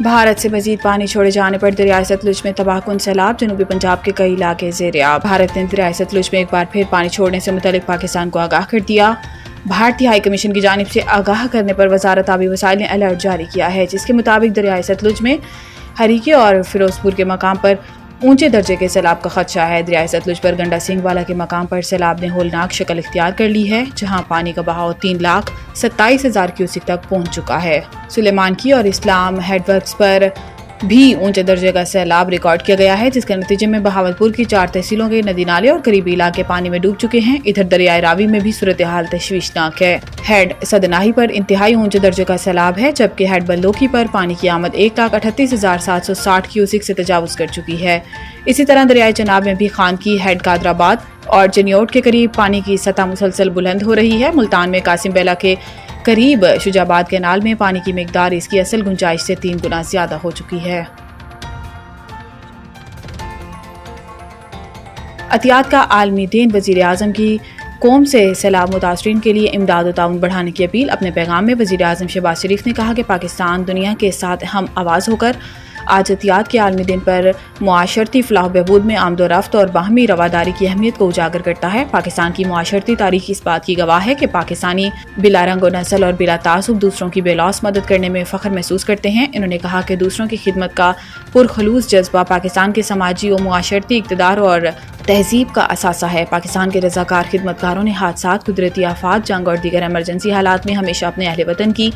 بھارت سے مزید پانی چھوڑے جانے پر دریائے ستلج میں تباہ کن سیلاب، جنوبی پنجاب کے کئی علاقے زیر آب۔ بھارت نے دریائے ستلج میں ایک بار پھر پانی چھوڑنے سے متعلق پاکستان کو آگاہ کر دیا۔ بھارتی ہائی کمیشن کی جانب سے آگاہ کرنے پر وزارت آبی وسائل نے الرٹ جاری کیا ہے، جس کے مطابق دریائے ستلج میں ہریکے اور فیروز پور کے مقام پر اونچے درجے کے سیلاب کا خدشہ ہے۔ دریائے ستلج پر گنڈا سنگھ والا کے مقام پر سیلاب نے ہولناک شکل اختیار کر لی ہے، جہاں پانی کا بہاؤ 3,27,000 کیوسک تک پہنچ چکا ہے۔ سلیمان کی اور اسلام ہیڈ ورکس پر بھی اونچے درجے کا سیلاب ریکارڈ کیا گیا ہے، جس کے نتیجے میں بہاولپور کی 4 تحصیلوں کے ندی نالے اور قریبی علاقے پانی میں ڈوب چکے ہیں۔ ادھر دریائے راوی میں بھی صورتحال تشویشناک ہے۔ ہیڈ سدناہی پر انتہائی اونچے درجے کا سیلاب ہے، جبکہ ہیڈ بلدوکی پر پانی کی آمد 1,38,760 کیوسک سے تجاوز کر چکی ہے۔ اسی طرح دریائے چناب میں بھی خان کی، ہیڈ قادر آباد اور جنیوٹ کے قریب پانی کی سطح مسلسل بلند ہو رہی ہے۔ ملتان میں قاسم بیلا کے قریب شجاباد کینال میں پانی کی مقدار اس کی اصل گنجائش سے 3 گنا زیادہ ہو چکی ہے۔ عطیات کا عالمی دین، وزیر اعظم کی قوم سے سیلاب متاثرین کے لیے امداد و تعاون بڑھانے کی اپیل۔ اپنے پیغام میں وزیر اعظم شہباز شریف نے کہا کہ پاکستان دنیا کے ساتھ ہم آواز ہو کر آج عطیات کے عالمی دن پر معاشرتی فلاح و بہبود میں آمد و رفت اور باہمی رواداری کی اہمیت کو اجاگر کرتا ہے۔ پاکستان کی معاشرتی تاریخ اس بات کی گواہ ہے کہ پاکستانی بلا رنگ و نسل اور بلا تعصب دوسروں کی بے لوث مدد کرنے میں فخر محسوس کرتے ہیں۔ انہوں نے کہا کہ دوسروں کی خدمت کا پرخلوص جذبہ پاکستان کے سماجی و معاشرتی اقتدار اور تہذیب کا اثاثہ ہے۔ پاکستان کے رضاکار خدمتگاروں نے حادثات، قدرتی آفات، جنگ اور دیگر ایمرجنسی حالات میں ہمیشہ اپنے اہل وطن کی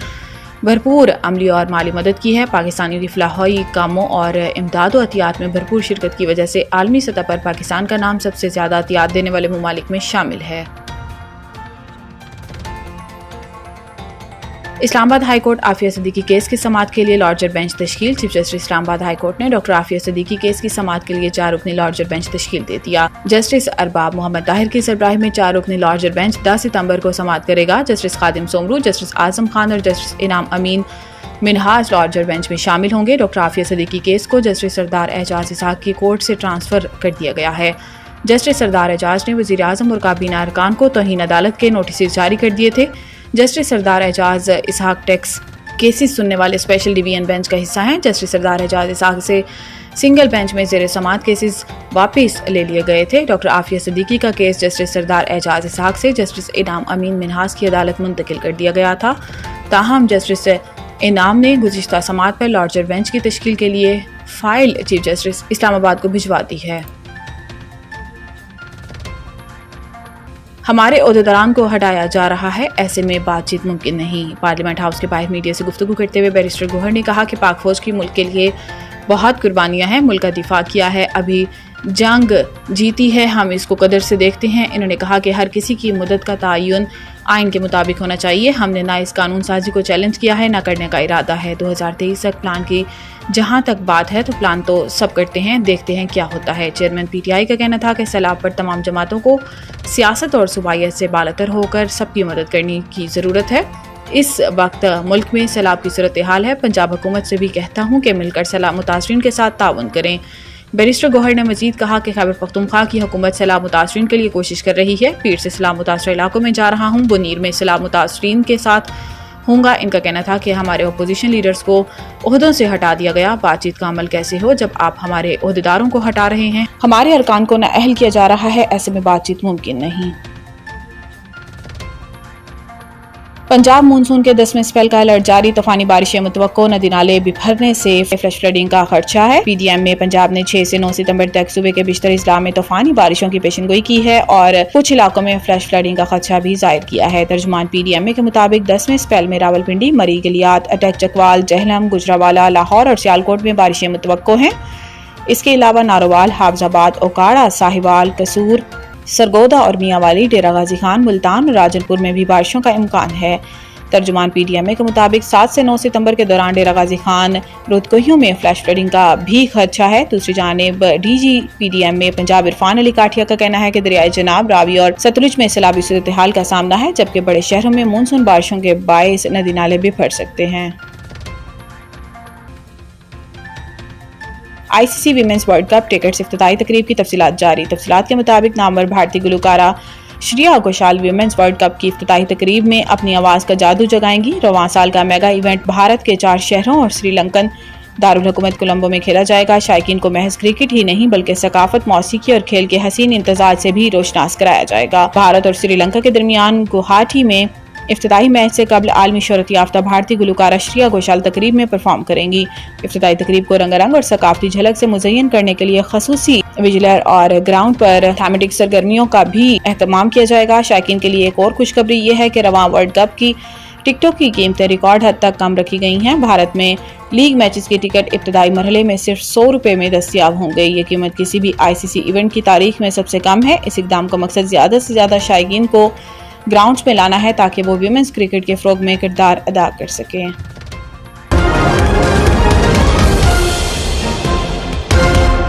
بھرپور عملی اور مالی مدد کی ہے۔ پاکستانیوں کی فلاحی کاموں اور امداد و عطیات میں بھرپور شرکت کی وجہ سے عالمی سطح پر پاکستان کا نام سب سے زیادہ عطیات دینے والے ممالک میں شامل ہے۔ Islamabad high court Aafia Siddiqui case کی سماعت کے لیے لارجر بینچ تشکیل۔ Chief justice Islamabad high court نے ڈاکٹر عافیہ صدیقی کیس کی سماعت کے لیے 4 رکنی لارجر بینچ تشکیل دے دیا۔ جسٹس ارباب محمد طاہر کی سربراہی میں 4 رکنی لارجر بینچ 10 ستمبر کو سماعت کرے گا۔ جسٹس خادم سومرو، جسٹس اعظم خان اور جسٹس انعام امین منہاج لارجر بینچ میں شامل ہوں گے۔ ڈاکٹر عافیہ صدیقی کیس کو جسٹس سردار اعجاز اسحاق کی کورٹ سے ٹرانسفر کر دیا گیا ہے۔ جسٹس سردار اعجاز نے وزیر اعظم اور کابینہ ارکان کو توہین عدالت کے نوٹسز جاری کر دیے تھے۔ جسٹس سردار اعجاز اسحاق ٹیکس کیسز سننے والے اسپیشل ڈویژن بینچ کا حصہ ہیں۔ جسٹس سردار اعجاز اسحاق سے سنگل بینچ میں زیر سماعت کیسز واپس لے لیے گئے تھے۔ ڈاکٹر عافیہ صدیقی کا کیس جسٹس سردار اعجاز اسحاق سے جسٹس انعام امین منہاج کی عدالت منتقل کر دیا گیا تھا، تاہم جسٹس انعام نے گزشتہ سماعت پر لارجر بینچ کی تشکیل کے لیے فائل چیف جسٹس اسلام آباد کو بھجوا دی ہے۔ ہمارے عہدیداران کو ہٹایا جا رہا ہے، ایسے میں بات چیت ممکن نہیں۔ پارلیمنٹ ہاؤس کے باہر میڈیا سے گفتگو کرتے ہوئے بیرسٹر گوہر نے کہا کہ پاک فوج کی ملک کے لیے بہت قربانیاں ہیں، ملک کا دفاع کیا ہے، ابھی جنگ جیتی ہے، ہم اس کو قدر سے دیکھتے ہیں۔ انہوں نے کہا کہ ہر کسی کی مدد کا تعین آئین کے مطابق ہونا چاہیے۔ ہم نے نہ اس قانون سازی کو چیلنج کیا ہے، نہ کرنے کا ارادہ ہے۔ 2023 تک پلان کی جہاں تک بات ہے تو پلان تو سب کرتے ہیں، دیکھتے ہیں کیا ہوتا ہے۔ چیئرمین پی ٹی آئی کا کہنا تھا کہ سیلاب پر تمام جماعتوں کو سیاست اور صوبائیت سے بالاتر ہو کر سب کی مدد کرنے کی ضرورت ہے۔ اس وقت ملک میں سیلاب کی صورتحال ہے، پنجاب حکومت سے بھی کہتا ہوں کہ مل کر سیلاب متاثرین کے ساتھ تعاون کریں۔ بیرسٹر گوہر نے مزید کہا کہ خیبر پختونخوا کی حکومت سیلاب متاثرین کے لیے کوشش کر رہی ہے۔ پیر سے سیلاب متاثرہ علاقوں میں جا رہا ہوں، بنیر میں سیلاب متاثرین کے ساتھ ہوں گا۔ ان کا کہنا تھا کہ ہمارے اپوزیشن لیڈرز کو عہدوں سے ہٹا دیا گیا، بات چیت کا عمل کیسے ہو جب آپ ہمارے عہدیداروں کو ہٹا رہے ہیں، ہمارے ارکان کو نااہل کیا جا رہا ہے، ایسے میں بات چیت ممکن نہیں۔ پنجاب مونسون کے 10ویں اسپیل کا الرٹ جاری، طوفانی بارشیں متوقع، ندی نالے بھرنے سے فلش فلڈنگ کا خدشہ ہے۔ پی ڈی ایم میں پنجاب نے 6 سے 9 ستمبر تک صوبے کے بیشتر اضلاع میں طوفانی بارشوں کی پیشن گوئی کی ہے اور کچھ علاقوں میں فلش فلڈنگ کا خدشہ بھی ظاہر کیا ہے۔ ترجمان پی ڈی ایم کے مطابق 10ویں اسپیل میں راولپنڈی، مری، گلیات، اٹک، چکوال، جہلم، گجرانوالہ، لاہور اور سیالکوٹ میں بارشیں متوقع ہیں۔ اس کے علاوہ ناروال، حافظ آباد، اوکاڑا، ساہیوال، قصور، سرگودا اور میاں والی، ڈیرہ غازی خان، ملتان اور راجن پور میں بھی بارشوں کا امکان ہے۔ ترجمان پی ڈی ایم کے مطابق 7 سے 9 ستمبر کے دوران ڈیرہ غازی خان، رودکوہیوں میں فلیش فلڈنگ کا بھی خدشہ ہے۔ دوسری جانب D G P D M میں پنجاب عرفان علی کاٹھیا کا کہنا ہے کہ دریائے چناب، راوی اور ستلج میں سیلابی صورتحال کا سامنا ہے، جبکہ بڑے شہروں میں مونسون بارشوں کے باعث ندی نالے بھی بھر سکتے ہیں۔ آئی سی سی ویمنز ورلڈ کپ ٹکٹس افتتاحی تقریب کی تفصیلات جاری۔ تفصیلات کے مطابق نامور بھارتی گلوکارہ Shreya Ghoshal women's world cup کی افتتاحی تقریب میں اپنی آواز کا جادو جگائیں گی۔ رواں سال کا میگا ایونٹ بھارت کے 4 شہروں اور سری لنکن دارالحکومت کولمبو میں کھیلا جائے گا۔ شائقین کو محض کرکٹ ہی نہیں بلکہ ثقافت، موسیقی اور کھیل کے حسین امتزاج سے بھی روشناس کرایا جائے گا۔ بھارت اور سری لنکا کے درمیان گوہاٹی میں افتتاحی میچ سے قبل عالمی شہرت یافتہ بھارتی گلوکارہ شرییا گھوشال تقریب میں پرفارم کریں گی۔ افتتاحی تقریب کو رنگا رنگ اور ثقافتی جھلک سے مزین کرنے کے لیے خصوصی ویجولر اور گراؤنڈ پر تھیمیٹک سرگرمیوں کا بھی اہتمام کیا جائے گا۔ شائقین کے لیے ایک اور خوشخبری یہ ہے کہ رواں ورلڈ کپ کی ٹکٹوں کی قیمتیں ریکارڈ حد تک کم رکھی گئی ہیں۔ بھارت میں لیگ میچز کی ٹکٹ ابتدائی مرحلے میں صرف 100 روپے میں دستیاب ہوں گے۔ یہ قیمت کسی بھی ICC ایونٹ کی تاریخ میں سب سے کم ہے۔ اس اقدام کا مقصد زیادہ سے زیادہ شائقین کو گراؤنڈز میں لانا ہے تاکہ وہ ویمنز کرکٹ کے فروغ میں کردار ادا کر سکیں۔